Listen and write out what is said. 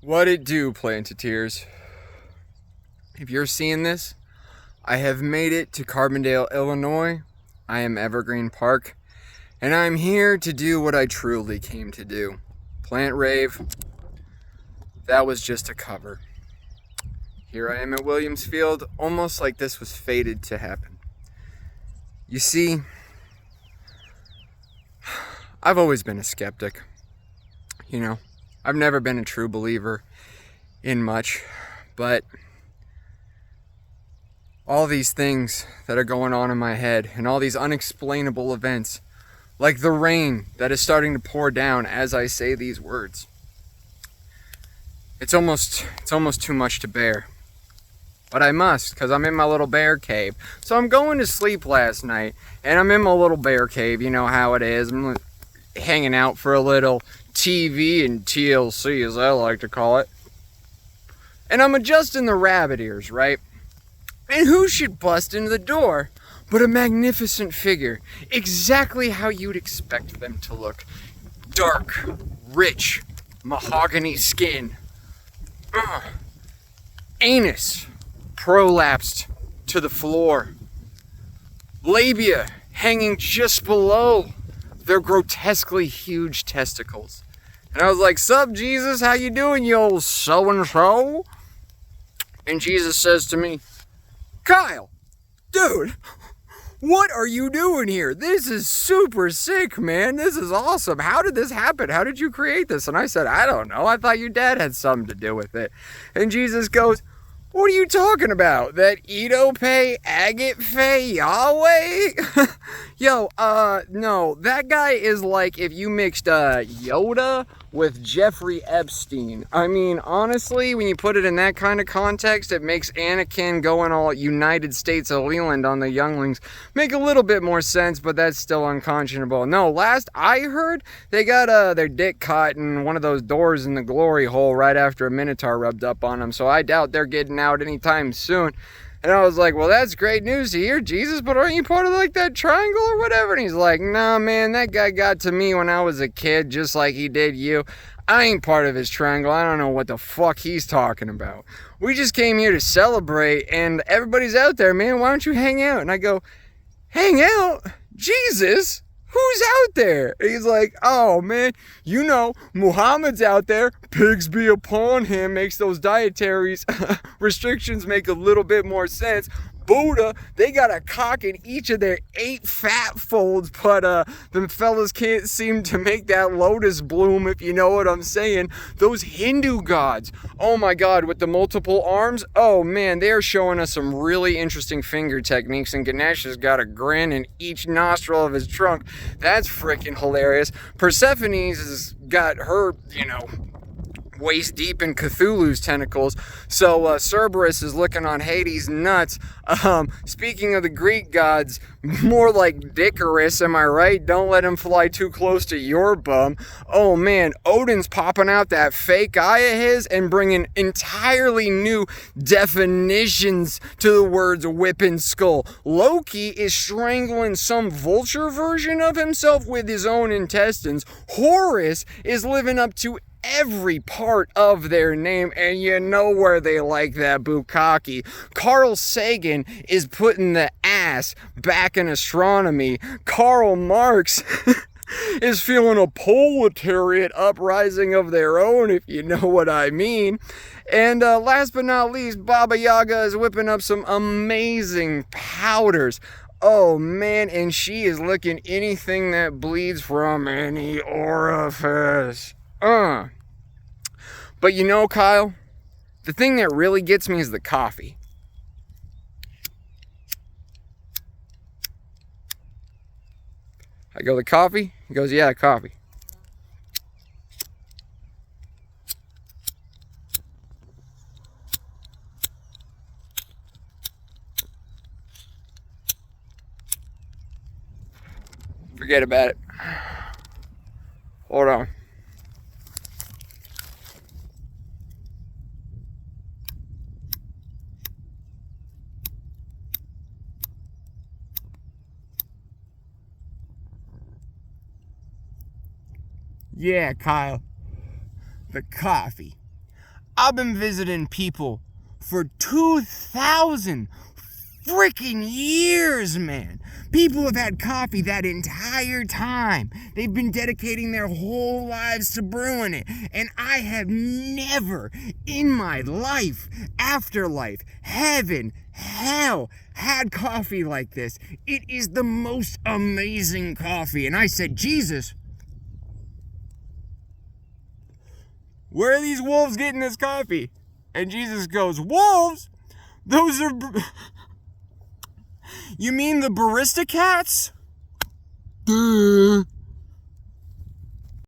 What it do, Planteteers? If you're seeing this, I have made it to Carbondale, Illinois. I am Evergreen Park, and I'm here to do what I truly came to do. Plant rave. That was just a cover. Here I am at Williams Field, almost like this was fated to happen. You see, I've always been a skeptic. You know, I've never been a true believer in much, but all these things that are going on in my head and all these unexplainable events, like the rain that is starting to pour down as I say these words, it's almost too much to bear. But I must, because I'm in my little bear cave. So I'm going to sleep last night, and I'm in my little bear cave. You know how it is. I'm hanging out for a little TV and TLC, as I like to call it. And I'm adjusting the rabbit ears, right? And who should bust into the door but a magnificent figure, exactly how you'd expect them to look. Dark, rich, mahogany skin. Anus prolapsed to the floor. Labia hanging just below their grotesquely huge testicles. And I was like, "Sup, Jesus? How you doing, you old so-and-so?" And Jesus says to me, "Kyle, dude, what are you doing here? This is super sick, man. This is awesome. How did this happen? How did you create this?" And I said, "I don't know. I thought your dad had something to do with it." And Jesus goes, "What are you talking about? That Edo-Pay, Agate Faye, Yahweh?" Yo, no. That guy is like if you mixed Yoda with Jeffrey Epstein. I mean, honestly, when you put it in that kind of context, it makes Anakin going all United States of Leland on the younglings make a little bit more sense, but that's still unconscionable. No, last I heard, they got their dick caught in one of those doors in the glory hole right after a Minotaur rubbed up on them, so I doubt they're getting out anytime soon. And I was like, "Well, that's great news to hear, Jesus, but aren't you part of like that triangle or whatever?" And he's like, "Nah, man, that guy got to me when I was a kid, just like he did you. I ain't part of his triangle. I don't know what the fuck he's talking about. We just came here to celebrate, and everybody's out there, man. Why don't you hang out?" And I go, "Hang out? Jesus? Who's out there?" And he's like, "Oh, man, you know, Muhammad's out there. Pigs be upon him." Makes those dietary restrictions make a little bit more sense. Buddha, they got a cock in each of their 8 fat folds, but the fellas can't seem to make that lotus bloom, if you know what I'm saying. Those Hindu gods, oh my god, with the multiple arms, oh man, they're showing us some really interesting finger techniques, and Ganesh has got a grin in each nostril of his trunk. That's freaking hilarious. Persephone's has got her, waist deep in Cthulhu's tentacles. So Cerberus is looking on Hades' nuts. Speaking of the Greek gods, more like Dickarus, am I right? Don't let him fly too close to your bum. Oh man, Odin's popping out that fake eye of his and bringing entirely new definitions to the words whip and skull. Loki is strangling some vulture version of himself with his own intestines. Horus is living up to every part of their name, and you know where they like that bukkake. Carl Sagan is putting the ass back in astronomy. Karl Marx is feeling a proletariat uprising of their own, if you know what I mean. And last but not least, Baba Yaga is whipping up some amazing powders. Oh man, and she is licking anything that bleeds from any orifice. But you know, Kyle, the thing that really gets me is the coffee. I go, "The coffee?" He goes, "Yeah, coffee." Forget about it. Hold on. Yeah, Kyle. The coffee. I've been visiting people for 2,000 freaking years, man. People have had coffee that entire time. They've been dedicating their whole lives to brewing it. And I have never in my life, afterlife, heaven, hell, had coffee like this. It is the most amazing coffee. And I said, Jesus, where are these wolves getting this coffee? And Jesus goes, wolves? Those are... You mean the barista cats? Duh.